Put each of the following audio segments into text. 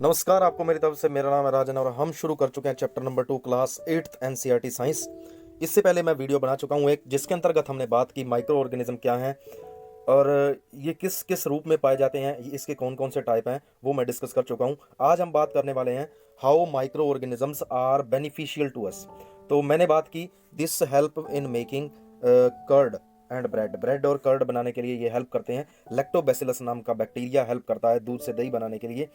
नमस्कार आपको मेरी तरफ से। मेरा नाम है राजन और हम शुरू कर चुके हैं chapter number 2 class 8th NCERT science. इससे पहले मैं वीडियो बना चुका हूं एक, जिसके अंतर्गत हमने बात की माइक्रो ऑर्गेनिज्म क्या हैं और ये किस किस रूप में पाए जाते हैं, इसके कौन कौन से टाइप हैं, वो मैं डिस्कस कर चुका हूं। आज हम बात करने वाले हैं how micro organisms are beneficial to us. तो मैंने बात की this help in making curd and bread. Bread और कर्ड बनाने के लिए ये हेल्प करते हैं। लैक्टोबैसिलस नाम का बैक्टीरिया हेल्प करता है दूध से दही बनाने के लिए।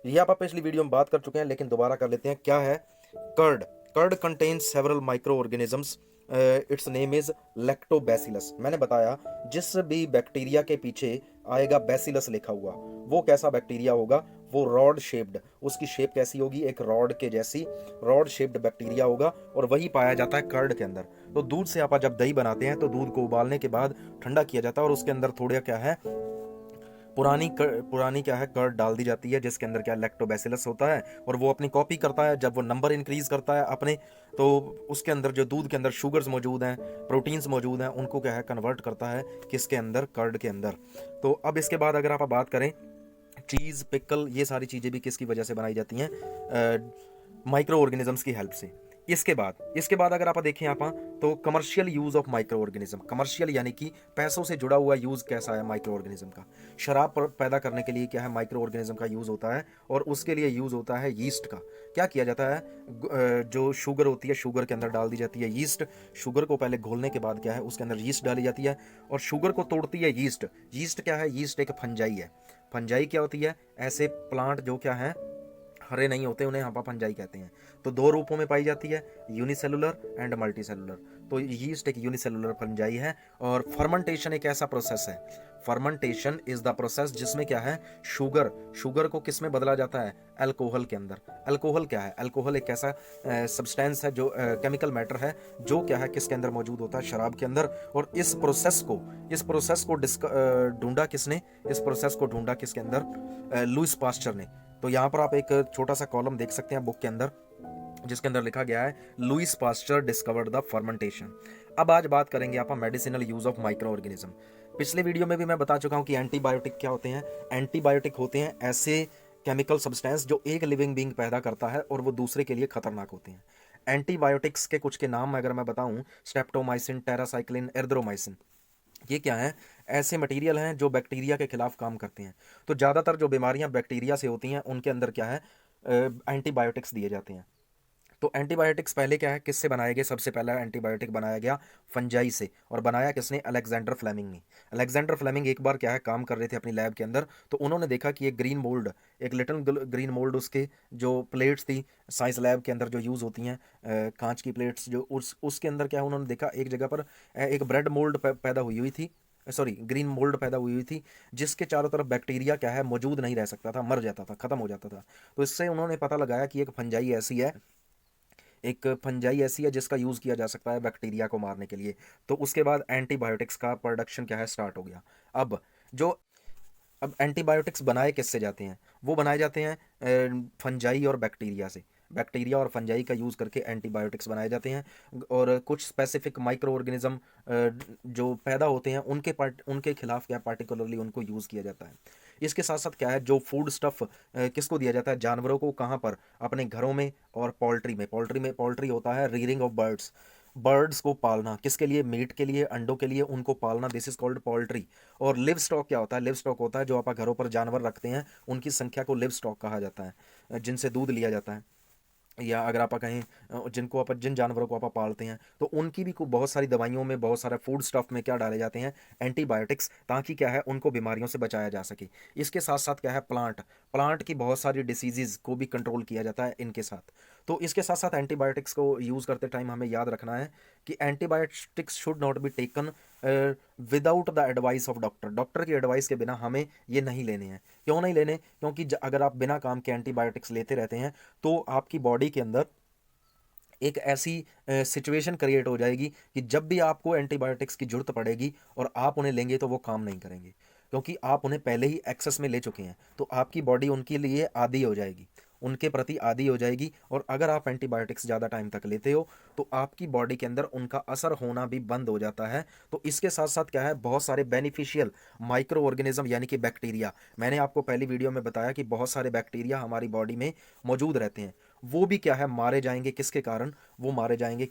ये आप पिछली वीडियो में बात कर चुके हैं, लेकिन दोबारा कर लेते हैं। क्या है curd? Curd contains several micro organisms. Its name is lactobacillus. मैंने बताया जिस भी बैक्टीरिया के पीछे आएगा बैसिलस लिखा हुआ, वो कैसा बैक्टीरिया होगा? वो रॉड शेप्ड, उसकी शेप कैसी होगी? एक रॉड के जैसी रॉड शेप्ड बैक्टीरिया होगा, और वही पाया जाता है कर्ड के अंदर। तो दूध से आप जब दही बनाते हैं तो दूध को उबालने के बाद ठंडा किया जाता है और उसके अंदर थोड़ा क्या है, पुरानी क्या है, कर्ड डाल दी जाती है, जिसके अंदर क्या लैक्टोबैसिलस होता है, और वो अपनी कॉपी करता है। जब वो नंबर इंक्रीज करता है अपने, तो उसके अंदर जो दूध के अंदर शुगर्स मौजूद हैं, प्रोटीन्स मौजूद हैं, उनको क्या है कन्वर्ट करता है किसके अंदर? कर्ड के अंदर। तो अब इसके बाद अगर आप बात करें, चीज़, पिकल, ये सारी चीज़ें भी किसकी वजह से बनाई जाती हैं? माइक्रो ऑर्गेनिजम्स की हेल्प से। इसके बाद अगर आप देखें आप, तो commercial use of micro organism. Commercial यानी कि पैसों से जुड़ा हुआ यूज कैसा है माइक्रो ऑर्गेनिज्म का? शराब पैदा करने के लिए क्या है माइक्रो ऑर्गेनिज्म का यूज होता है, और उसके लिए यूज होता है यीस्ट का। क्या किया जाता है, जो शुगर होती है, शुगर के अंदर डाल दी जाती है यीस्ट। शुगर को पहले घोलने के बाद क्या है, उसके अंदर यीस्ट डाली जाती है, और शुगर को तोड़ती है यीस्ट। यीस्ट क्या है? यीस्ट एक फंजाई है। फंजाई क्या होती है? ऐसे प्लांट जो क्या है, हरे नहीं होते, उन्हें यहाँ फंजाई कहते हैं। तो दो रूपों में पाई जाती है, यूनिसेलुलर एंड मल्टीसेलुलर। तो यीस्ट एक यूनिसेलुलर फंजाई है। और फर्मेंटेशन एक ऐसा प्रोसेस है, फर्मेंटेशन इज द प्रोसेस जिसमें क्या है, शुगर शुगर को किस में बदला जाता है? अल्कोहल के अंदर। अल्कोहल क्या है? अल्कोहल एक ऐसा सब्सटेंस है, जो केमिकल मैटर है, जो क्या है किसके अंदर मौजूद होता है? शराब के अंदर। और इस प्रोसेस को ढूंढा किसने? इस प्रोसेस को ढूंढा किसके अंदर? लुइस पास्चर ने। तो यहाँ पर आप एक छोटा सा कॉलम देख सकते हैं बुक के अंदर, जिसके अंदर लिखा गया है Louis Pasteur discovered the fermentation. अब आज बात करेंगे आप medicinal use of micro organism. पिछले वीडियो में भी मैं बता चुका हूँ कि एंटीबायोटिक क्या होते हैं। एंटीबायोटिक होते हैं ऐसे केमिकल सब्सटेंस जो एक लिविंग बींग पैदा करता है और वो दूसरे के लिए खतरनाक होते हैं। एंटीबायोटिक्स के कुछ के नाम अगर मैं बताऊं, स्ट्रेप्टोमाइसिन, टेरासाइक्लिन, एर्द्रोमाइसिन, ये क्या है? ऐसे मटेरियल हैं जो बैक्टीरिया के खिलाफ काम करते हैं। तो ज़्यादातर जो बीमारियां बैक्टीरिया से होती हैं, उनके अंदर क्या है, एंटीबायोटिक्स दिए जाते हैं। तो एंटीबायोटिक्स पहले क्या है, किससे बनाए गए? सबसे पहला एंटीबायोटिक बनाया गया फंजाई से, और बनाया किसने? अलेक्जेंडर फ्लेमिंग ने। अलेक्जेंडर फ्लेमिंग एक बार क्या है काम कर रहे थे अपनी लैब के अंदर, तो उन्होंने देखा कि एक ग्रीन मोल्ड, एक लिटिल ग्रीन मोल्ड, उसके जो प्लेट्स थी साइंस लैब के अंदर जो यूज़ होती हैं, कांच की प्लेट्स, जो उसके अंदर क्या है, उन्होंने देखा एक जगह पर एक ब्रेड मोल्ड पैदा हुई हुई थी, सॉरी ग्रीन मोल्ड पैदा हुई हुई थी, जिसके चारों तरफ बैक्टीरिया क्या है मौजूद नहीं रह सकता था, मर जाता था, खत्म हो जाता था। तो इससे उन्होंने पता लगाया कि एक फंजाई ऐसी है जिसका यूज़ किया जा सकता है बैक्टीरिया को मारने के लिए। तो उसके बाद एंटीबायोटिक्स का प्रोडक्शन क्या है, स्टार्ट हो गया। अब जो अब एंटीबायोटिक्स बनाए किससे जाते हैं? वो बनाए जाते हैं फंजाई और बैक्टीरिया से। बैक्टीरिया और फंजाई का यूज़ करके एंटीबायोटिक्स बनाए जाते हैं। और कुछ स्पेसिफिक माइक्रो ऑर्गेनिज्म जो पैदा होते हैं, उनके खिलाफ क्या पार्टिकुलरली उनको यूज़ किया जाता है। इसके साथ साथ क्या है, जो फूड स्टफ किसको दिया जाता है? जानवरों को। कहाँ पर? अपने घरों में और पोल्ट्री होता है रीयरिंग ऑफ बर्ड्स। बर्ड्स को पालना किसके लिए? मीट के लिए, अंडों के लिए, उनको पालना, दिस इज कॉल्ड पोल्ट्री। और लिव स्टॉक क्या होता है? लिव स्टॉक होता है जो आप घरों पर जानवर रखते हैं, उनकी संख्या को लिव स्टॉक कहा जाता है, जिनसे दूध लिया जाता है। या अगर आप कहें, जिन जानवरों को आप पालते हैं, तो उनकी भी बहुत सारी दवाइयों में, बहुत सारे फूड स्टफ में क्या डाले जाते हैं? एंटीबायोटिक्स, ताकि क्या है उनको बीमारियों से बचाया जा सके। इसके साथ साथ क्या है, प्लांट प्लांट की बहुत सारी डिसीजेज को भी कंट्रोल किया जाता है इनके साथ। तो इसके साथ साथ एंटीबायोटिक्स को यूज़ करते टाइम हमें याद रखना है कि antibiotics should not be taken without the advice of doctor. Doctor की एडवाइस के बिना हमें ये नहीं लेने हैं। क्यों नहीं लेने? क्योंकि अगर आप बिना काम के एंटीबायोटिक्स लेते रहते हैं, तो आपकी बॉडी के अंदर एक ऐसी सिचुएशन क्रिएट हो जाएगी कि जब भी आपको एंटीबायोटिक्स की जरूरत पड़ेगी और आप उन्हें लेंगे, तो वो काम नहीं करेंगे, क्योंकि आप उन्हें पहले ही एक्सेस में ले चुके हैं। तो आपकी बॉडी उनके लिए आदी हो जाएगी, उनके प्रति आदी हो जाएगी। और अगर आप एंटीबायोटिक्स ज़्यादा टाइम तक लेते हो तो आपकी बॉडी के अंदर उनका असर होना भी बंद हो जाता है। तो इसके साथ साथ क्या है, बहुत सारे बेनिफिशियल माइक्रो ऑर्गेनिज्म यानी कि बैक्टीरिया, मैंने आपको पहली वीडियो में बताया कि बहुत सारे बैक्टीरिया हमारी बॉडी में मौजूद रहते हैं, वो भी क्या है मारे जाएंगे। किसके कारण वो मारे जाएंगे?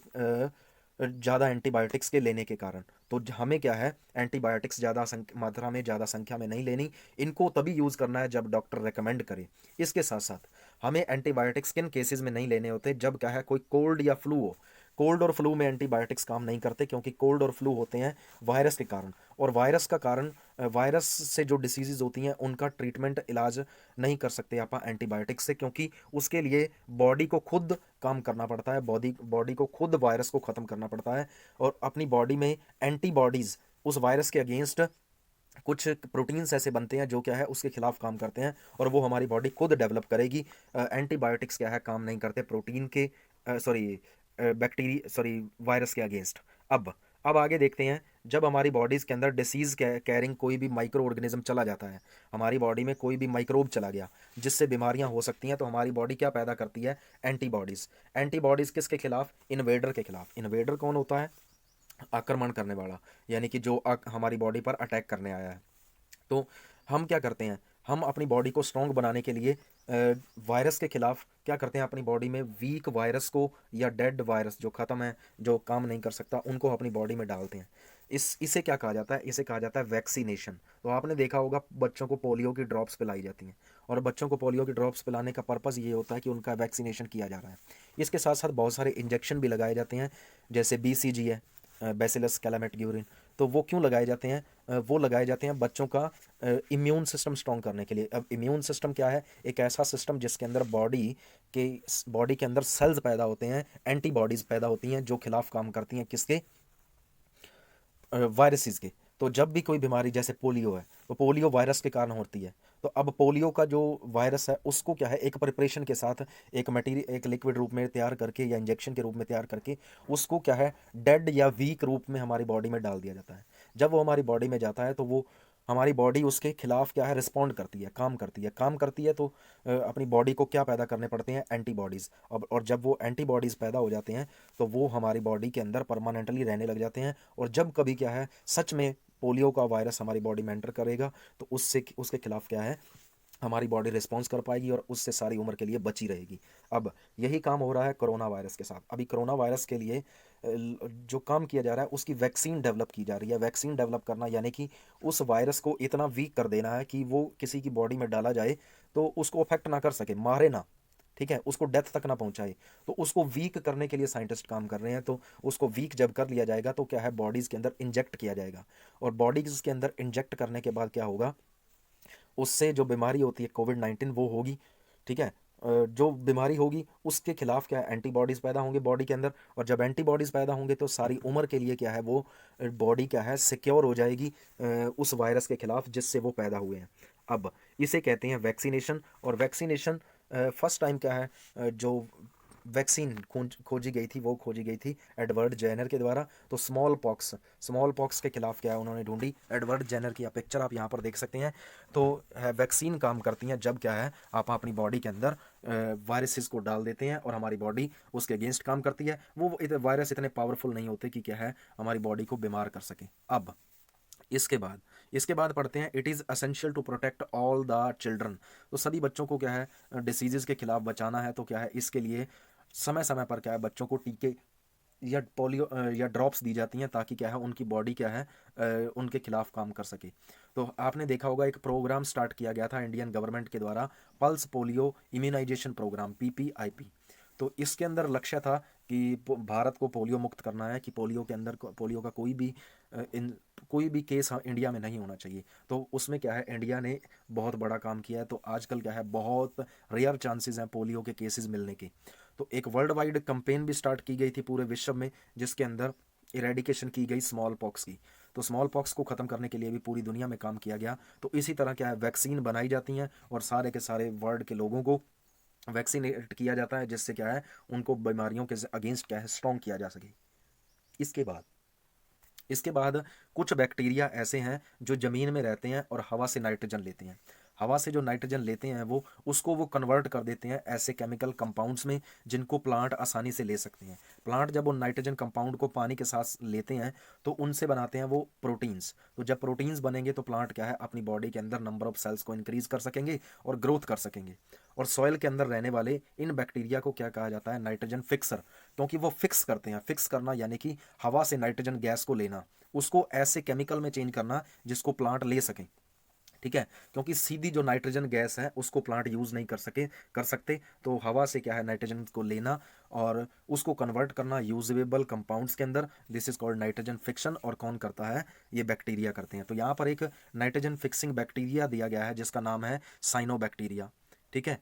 ज़्यादा एंटीबायोटिक्स के लेने के कारण। तो हमें क्या है, एंटीबायोटिक्स ज़्यादा मात्रा में, ज़्यादा संख्या में नहीं लेनी। इनको तभी यूज़ करना है जब डॉक्टर रेकमेंड करे। इसके साथ साथ हमें एंटीबायोटिक्स किन केसेस में नहीं लेने होते? जब क्या है कोई कोल्ड या फ्लू हो। कोल्ड और फ्लू में एंटीबायोटिक्स काम नहीं करते, क्योंकि कोल्ड और फ्लू होते हैं वायरस के कारण। और वायरस का कारण, वायरस से जो डिसीजेज होती हैं उनका ट्रीटमेंट, इलाज नहीं कर सकते आप एंटीबायोटिक्स से, क्योंकि उसके लिए बॉडी को खुद काम करना पड़ता है। बॉडी बॉडी को खुद वायरस को ख़त्म करना पड़ता है और अपनी बॉडी में एंटीबॉडीज़ उस वायरस के अगेंस्ट कुछ प्रोटीन्स ऐसे बनते हैं जो क्या है उसके खिलाफ काम करते हैं, और वो हमारी बॉडी खुद डेवलप करेगी। एंटीबायोटिक्स क्या है काम नहीं करते प्रोटीन के, सॉरी बैक्टीरिया, सॉरी वायरस के अगेंस्ट। अब आगे देखते हैं, जब हमारी बॉडीज़ के अंदर डिसीज़ कैरिंग कोई भी माइक्रो ऑर्गेनिज्म चला जाता है, हमारी बॉडी में कोई भी माइक्रोब चला गया जिससे बीमारियां हो सकती हैं, तो हमारी बॉडी क्या पैदा करती है? एंटीबॉडीज़। एंटीबॉडीज़ किसके खिलाफ? इन्वेडर के खिलाफ। इन्वेडर कौन होता है? आक्रमण करने वाला, यानी कि जो हमारी बॉडी पर अटैक करने आया है। तो हम क्या करते हैं, हम अपनी बॉडी को स्ट्रॉन्ग बनाने के लिए वायरस के खिलाफ क्या करते हैं, अपनी बॉडी में वीक वायरस को या डेड वायरस जो ख़त्म है, जो काम नहीं कर सकता, उनको अपनी बॉडी में डालते हैं। इसे क्या कहा जाता है? इसे कहा जाता है वैक्सीनेशन। तो आपने देखा होगा बच्चों को पोलियो की ड्रॉप्स पिलाई जाती हैं, और बच्चों को पोलियो की ड्रॉप्स पिलाने का पर्पज़ ये होता है कि उनका वैक्सीनेशन किया जा रहा है। इसके साथ साथ बहुत सारे इंजेक्शन भी लगाए जाते हैं, जैसे BCG है, बैसिलस कैलामेट-ग्यूरिन। तो वो क्यों लगाए जाते हैं? वो लगाए जाते हैं बच्चों का इम्यून सिस्टम स्ट्रॉन्ग करने के लिए। अब इम्यून सिस्टम क्या है? एक ऐसा सिस्टम जिसके अंदर बॉडी के अंदर सेल्स पैदा होते हैं, एंटीबॉडीज़ पैदा होती हैं जो खिलाफ काम करती हैं किसके? वायरसेस के। तो जब भी कोई बीमारी, जैसे पोलियो है, तो पोलियो वायरस के कारण होती है। तो अब पोलियो का जो वायरस है उसको क्या है, एक प्रिपरेशन के साथ, एक मटेरियल, एक लिक्विड रूप में तैयार करके या इंजेक्शन के रूप में तैयार करके उसको क्या है डेड या वीक रूप में हमारी बॉडी में डाल दिया जाता है। जब वो हमारी बॉडी में जाता है तो वो हमारी बॉडी उसके खिलाफ क्या है, रिस्पॉन्ड करती है, काम करती है। तो अपनी बॉडी को क्या पैदा करने पड़ते हैं? एंटीबॉडीज़। अब और जब वो एंटीबॉडीज़ पैदा हो जाते हैं तो वो हमारी बॉडी के अंदर परमानेंटली रहने लग जाते हैं। और जब कभी क्या है सच में पोलियो का वायरस हमारी बॉडी में एंटर करेगा तो उससे उसके खिलाफ क्या है, हमारी बॉडी रिस्पॉन्स कर पाएगी और उससे सारी उम्र के लिए बची रहेगी। अब यही काम हो रहा है कोरोना वायरस के साथ। अभी कोरोना वायरस के लिए जो काम किया जा रहा है उसकी वैक्सीन डेवलप की जा रही है। वैक्सीन डेवलप करना यानी कि उस वायरस को इतना वीक कर देना है कि वो किसी की बॉडी में डाला जाए तो उसको अफेक्ट ना कर सके, मारे ना, ठीक है, उसको डेथ तक ना पहुंचाए। तो उसको वीक करने के लिए साइंटिस्ट काम कर रहे हैं। तो उसको वीक जब कर लिया जाएगा तो क्या है, बॉडीज़ के अंदर इंजेक्ट किया जाएगा, और बॉडीज़ के अंदर इंजेक्ट करने के बाद क्या होगा, उससे जो बीमारी होती है कोविड-19 वो होगी, ठीक है। जो बीमारी होगी उसके खिलाफ क्या है, एंटीबॉडीज़ पैदा होंगे बॉडी के अंदर, और जब एंटीबॉडीज़ पैदा होंगे तो सारी उम्र के लिए क्या है वो बॉडी क्या है सिक्योर हो जाएगी उस वायरस के खिलाफ जिससे वो पैदा हुए हैं। अब इसे कहते हैं वैक्सीनेशन। और वैक्सीनेशन फर्स्ट टाइम क्या है, जो वैक्सीन खोजी गई थी वो खोजी गई थी एडवर्ड जेनर के द्वारा। तो स्मॉल पॉक्स के खिलाफ क्या है उन्होंने ढूंढी, एडवर्ड जेनर की पिक्चर आप यहाँ पर देख सकते हैं। तो वैक्सीन काम करती हैं जब क्या है आप अपनी बॉडी के अंदर वायरसेस को डाल देते हैं और हमारी बॉडी उसके अगेंस्ट काम करती है। वो वायरस इतने पावरफुल नहीं होते कि क्या है हमारी बॉडी को बीमार कर सके। अब इसके बाद पढ़ते हैं, it is essential to protect all the children. तो सभी बच्चों को क्या है डिसीजेज़ के खिलाफ बचाना है। तो क्या है इसके लिए समय समय पर क्या है बच्चों को टीके या पोलियो या ड्रॉप्स दी जाती हैं, ताकि क्या है उनकी बॉडी क्या है उनके खिलाफ काम कर सके। तो आपने देखा होगा एक प्रोग्राम स्टार्ट किया गया था इंडियन गवर्नमेंट के द्वारा, pulse polio immunisation programme, PPIP। तो इसके अंदर लक्ष्य था कि भारत को पोलियो मुक्त करना है, कि पोलियो के अंदर पोलियो का कोई भी केस इंडिया में नहीं होना चाहिए। तो उसमें क्या है इंडिया ने बहुत बड़ा काम किया है। तो आजकल क्या है बहुत रेयर चांसेस हैं पोलियो के केसेस मिलने के। तो एक वर्ल्ड वाइड कंपेन भी स्टार्ट की गई थी पूरे विश्व में, जिसके अंदर इरेडिकेशन की गई स्मॉल पॉक्स की। तो स्मॉल पॉक्स को ख़त्म करने के लिए भी पूरी दुनिया में काम किया गया। तो इसी तरह क्या है वैक्सीन बनाई जाती हैं और सारे के सारे वर्ल्ड के लोगों को वैक्सीनेट किया जाता है, जिससे क्या है उनको बीमारियों के अगेंस्ट क्या है स्ट्रॉन्ग किया जा सके। इसके बाद इसके बाद कुछ बैक्टीरिया ऐसे हैं जो ज़मीन में रहते हैं और हवा से नाइट्रोजन लेते हैं। हवा से जो नाइट्रोजन लेते हैं वो कन्वर्ट कर देते हैं ऐसे केमिकल कंपाउंड्स में जिनको प्लांट आसानी से ले सकते हैं। प्लांट जब उन नाइट्रोजन कंपाउंड को पानी के साथ लेते हैं तो उनसे बनाते हैं वो प्रोटीन्स। तो जब प्रोटीन्स बनेंगे तो प्लांट क्या है अपनी बॉडी के अंदर नंबर ऑफ सेल्स को इंक्रीज कर सकेंगे और ग्रोथ कर सकेंगे। और सॉइल के अंदर रहने वाले इन बैक्टीरिया को क्या कहा जाता है, नाइट्रोजन फिक्सर, क्योंकि वो फिक्स करते हैं। फिक्स करना यानी कि हवा से नाइट्रोजन गैस को लेना, उसको ऐसे केमिकल में चेंज करना जिसको प्लांट ले सकें। ठीक है, क्योंकि सीधी जो नाइट्रोजन गैस है उसको प्लांट यूज़ नहीं कर सकते। तो हवा से क्या है नाइट्रोजन को लेना और उसको कन्वर्ट करना यूजेबल कंपाउंड्स के अंदर, this is called nitrogen fiction. और कौन करता है, ये बैक्टीरिया करते हैं। तो यहाँ पर एक नाइट्रोजन फिक्सिंग बैक्टीरिया दिया गया है जिसका नाम है साइनोबैक्टीरिया। ठीक है,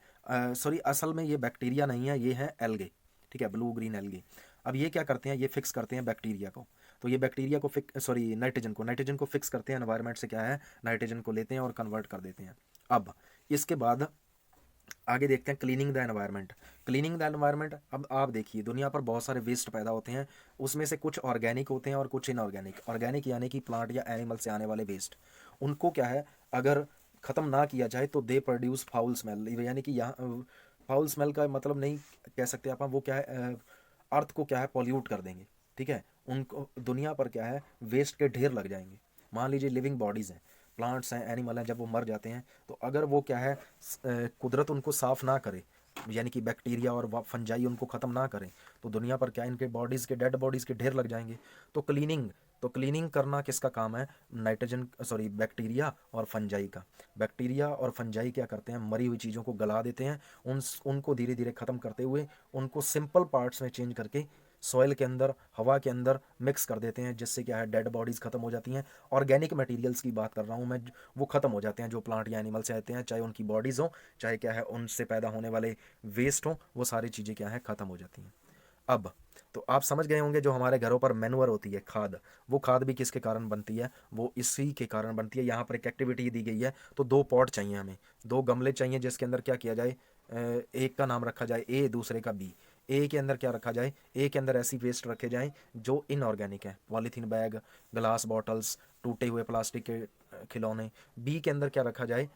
सॉरी असल में ये बैक्टीरिया नहीं है, ये है एल्गे। ठीक है, ब्लू ग्रीन एल्गे। अब ये क्या करते हैं, ये फिक्स करते हैं बैक्टीरिया को। तो ये बैक्टीरिया को नाइट्रोजन को फिक्स करते हैं एनवायरनमेंट से, क्या है नाइट्रोजन को लेते हैं और कन्वर्ट कर देते हैं। अब इसके बाद आगे देखते हैं cleaning the environment. Cleaning the environment, अब आप देखिए दुनिया पर बहुत सारे वेस्ट पैदा होते हैं, उसमें से कुछ ऑर्गेनिक होते हैं और कुछ इनऑर्गेनिक। ऑर्गेनिक यानी कि प्लांट या एनिमल से आने वाले वेस्ट, उनको क्या है अगर ख़त्म ना किया जाए तो दे प्रोड्यूस फाउल स्मेल। यानी कि यहाँ फाउल स्मेल का मतलब नहीं कह सकते आप, वो क्या है अर्थ को क्या है पॉल्यूट कर देंगे। ठीक है, उनको दुनिया पर क्या है वेस्ट के ढेर लग जाएंगे। मान लीजिए लिविंग बॉडीज़ हैं, प्लांट्स हैं, एनिमल हैं, जब वो मर जाते हैं तो अगर वो क्या है कुदरत उनको साफ़ ना करे, यानी कि बैक्टीरिया और फंजाई उनको ख़त्म ना करें, तो दुनिया पर क्या इनके बॉडीज़ के डेड बॉडीज़ के ढेर लग जाएंगे। तो क्लीनिंग करना किसका काम है, बैक्टीरिया और फंजाई का। बैक्टीरिया और फंजाई क्या करते हैं, मरी हुई चीज़ों को गला देते हैं, उनको धीरे धीरे ख़त्म करते हुए उनको सिंपल पार्ट्स में चेंज करके सॉइल के अंदर, हवा के अंदर मिक्स कर देते हैं, जिससे क्या है डेड बॉडीज़ ख़त्म हो जाती हैं। ऑर्गेनिक मटेरियल्स की बात कर रहा हूँ मैं, वो ख़त्म हो जाते हैं जो प्लांट या एनिमल से आते हैं, चाहे उनकी बॉडीज़ हों, चाहे क्या है उनसे पैदा होने वाले वेस्ट हों, वो सारी चीज़ें क्या हैं ख़त्म हो जाती हैं। अब तो आप समझ गए होंगे जो हमारे घरों पर मैनुअर होती है खाद, वो खाद भी किसके कारण बनती है, वो इसी के कारण बनती है। यहाँ पर एक एक्टिविटी दी गई है, तो 2 पॉट चाहिए हमें, 2 गमले चाहिए जिसके अंदर क्या किया जाए, एक का नाम रखा जाए ए, दूसरे का बी। ए के अंदर क्या रखा जाए, ए के अंदर ऐसी वेस्ट रखे जाएं जो इनऑर्गेनिक है, पॉलीथीन बैग, ग्लास बॉटल्स, टूटे हुए प्लास्टिक के खिलौने। बी के अंदर क्या रखा जाए,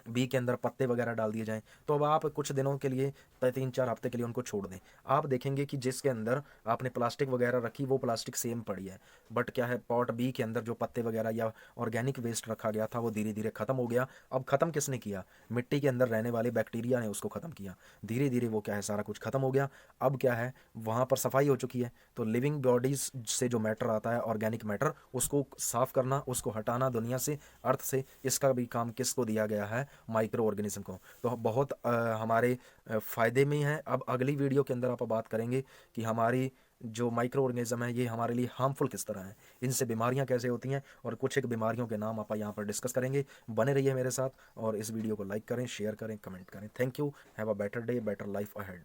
बी के अंदर पत्ते वगैरह डाल दिए जाएं। तो अब आप कुछ दिनों के लिए, 3-4 हफ्ते के लिए उनको छोड़ दें। आप देखेंगे कि जिसके अंदर आपने प्लास्टिक वगैरह रखी वो प्लास्टिक सेम पड़ी है, बट क्या है पॉट बी के अंदर जो पत्ते वगैरह या ऑर्गेनिक वेस्ट रखा गया था वो धीरे धीरे ख़त्म हो गया। अब ख़त्म किसने किया, मिट्टी के अंदर रहने वाले बैक्टीरिया ने उसको ख़त्म किया। धीरे धीरे वो क्या है सारा कुछ ख़त्म हो गया। अब क्या है वहाँ पर सफाई हो चुकी है। तो लिविंग बॉडीज़ से जो मैटर आता है ऑर्गेनिक मैटर, उसको साफ़ करना, उसको हटाना दुनिया से, अर्थ से, इसका भी काम किसको दिया गया है, माइक्रो ऑर्गेनिज्म को। तो बहुत हमारे फ़ायदे में है। अब अगली वीडियो के अंदर आप बात करेंगे कि हमारी जो माइक्रो ऑर्गेनिज्म है ये हमारे लिए हार्मफुल किस तरह है, इनसे बीमारियां कैसे होती हैं, और कुछ एक बीमारियों के नाम आप यहाँ पर डिस्कस करेंगे। बने रहिए मेरे साथ और इस वीडियो को लाइक करें, शेयर करें, कमेंट करें। Thank you, have a better day, better life ahead.